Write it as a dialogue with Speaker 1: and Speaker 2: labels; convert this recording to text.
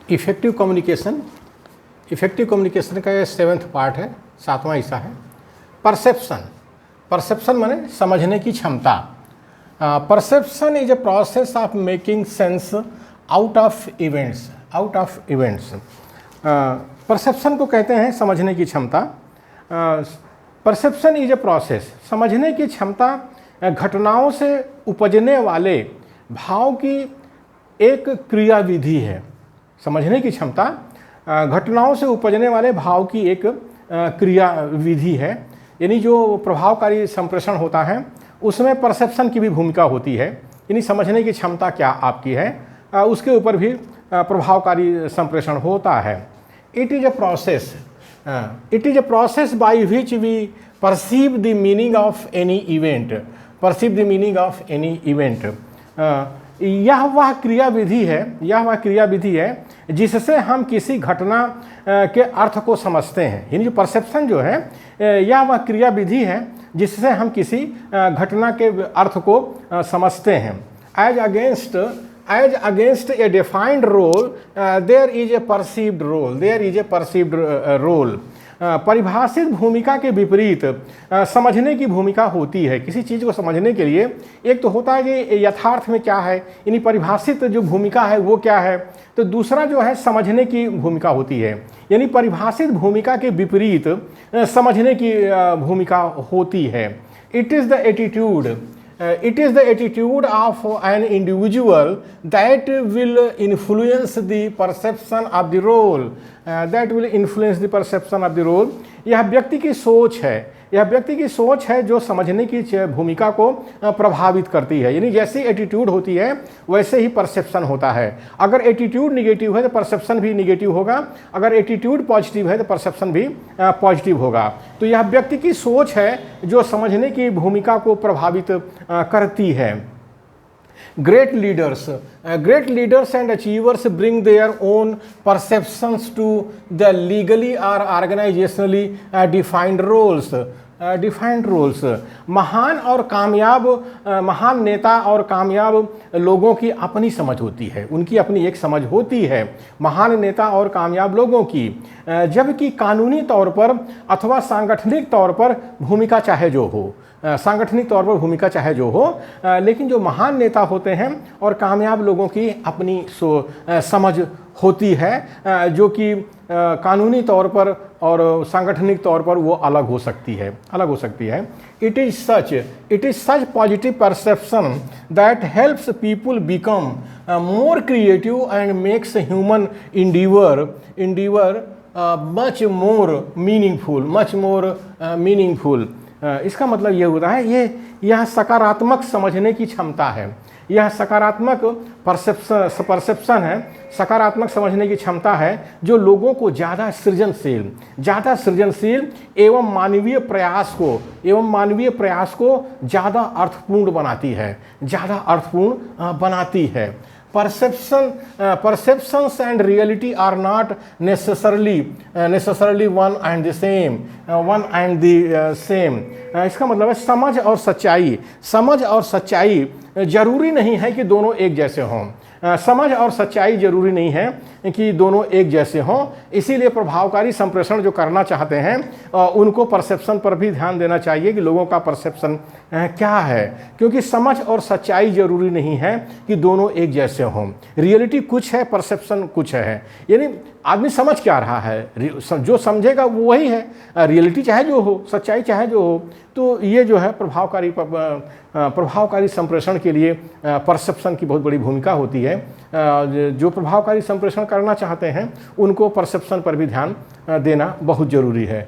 Speaker 1: Effective communication, effective communication का ये 7वां part है, 7वां हिस्सा है। परसेप्शन, परसेप्शन माने समझने की क्षमता। Perception is a process of making sense out of events, out of events. Perception को कहते हैं समझने की क्षमता। परसेप्शन इज ए प्रोसेस, समझने की क्षमता घटनाओं से उपजने वाले भाव की एक क्रियाविधि है। समझने की क्षमता घटनाओं से उपजने वाले भाव की एक क्रियाविधि है, यानी जो प्रभावकारी संप्रेषण होता है उसमें परसेप्शन की भी भूमिका होती है। यानी समझने की क्षमता क्या आपकी है उसके ऊपर भी प्रभावकारी संप्रेषण होता है। It is a process, it is a process by which we perceive the meaning of any event, perceive the meaning of any event. यह वह क्रियाविधि है, यह वह क्रियाविधि है जिससे हम किसी घटना के अर्थ को समझते हैं। यानी जो परसेप्शन जो है यह वह क्रियाविधि है जिससे हम किसी घटना के अर्थ को समझते हैं। As against a defined role there is a perceived role, there is a perceived role. परिभाषित भूमिका के विपरीत समझने की भूमिका होती है। किसी चीज़ को समझने के लिए एक तो होता है कि यथार्थ में क्या है, यानी परिभाषित जो भूमिका है वो क्या है, तो दूसरा जो है समझने की भूमिका होती है। यानी परिभाषित भूमिका के विपरीत समझने की भूमिका होती है। It is the attitude, it is the attitude of an individual that will influence the perception of the role, that will influence the perception of the role। यह व्यक्ति की सोच है, यह व्यक्ति की सोच है जो समझने की भूमिका को प्रभावित करती है। यानी जैसी एटीट्यूड होती है वैसे ही परसेप्शन होता है। अगर एटीट्यूड निगेटिव है तो परसेप्शन भी निगेटिव होगा, अगर एटीट्यूड पॉजिटिव है तो परसेप्शन भी पॉजिटिव होगा। तो यह व्यक्ति की सोच है जो समझने की भूमिका को प्रभावित करती है। Great leaders and achievers bring their own perceptions to the legally or organizationally defined roles, defined roles. महान नेता और कामयाब लोगों की अपनी समझ होती है, उनकी अपनी एक समझ होती है महान नेता और कामयाब लोगों की। जबकि कानूनी तौर पर अथवा सांगठनिक तौर पर भूमिका चाहे जो हो, सांगठनिक तौर पर भूमिका चाहे जो हो, लेकिन जो महान नेता होते हैं और कामयाब लोगों की अपनी समझ होती है जो कि कानूनी तौर पर और सांगठनिक तौर पर वो अलग हो सकती है, अलग हो सकती है। It is such positive perception that helps people become more creative and makes human Endeavour much more meaningful. इसका मतलब ये होता है यह सकारात्मक समझने की क्षमता है, यह सकारात्मक परसेप्शन है, सकारात्मक समझने की क्षमता है जो लोगों को ज़्यादा सृजनशील एवं मानवीय प्रयास को ज़्यादा अर्थपूर्ण बनाती है। Perceptions and reality are not necessarily one and the same। इसका मतलब है समझ और सच्चाई जरूरी नहीं है कि दोनों एक जैसे हों। समझ और सच्चाई जरूरी नहीं है कि दोनों एक जैसे हों। इसीलिए प्रभावकारी संप्रेषण जो करना चाहते हैं उनको परसेप्शन पर भी ध्यान देना चाहिए कि लोगों का परसेप्शन क्या है, क्योंकि समझ और सच्चाई जरूरी नहीं है कि दोनों एक जैसे हों। रियलिटी कुछ है, परसेप्शन कुछ है। यानी आदमी समझ क्या रहा है, जो समझेगा वो वही है, रियलिटी चाहे जो हो, सच्चाई चाहे जो हो। तो ये जो है प्रभावकारी संप्रेषण के लिए परसेप्शन की बहुत बड़ी भूमिका होती है। जो प्रभावकारी संप्रेषण करना चाहते हैं उनको परसेप्शन पर भी ध्यान देना बहुत ज़रूरी है।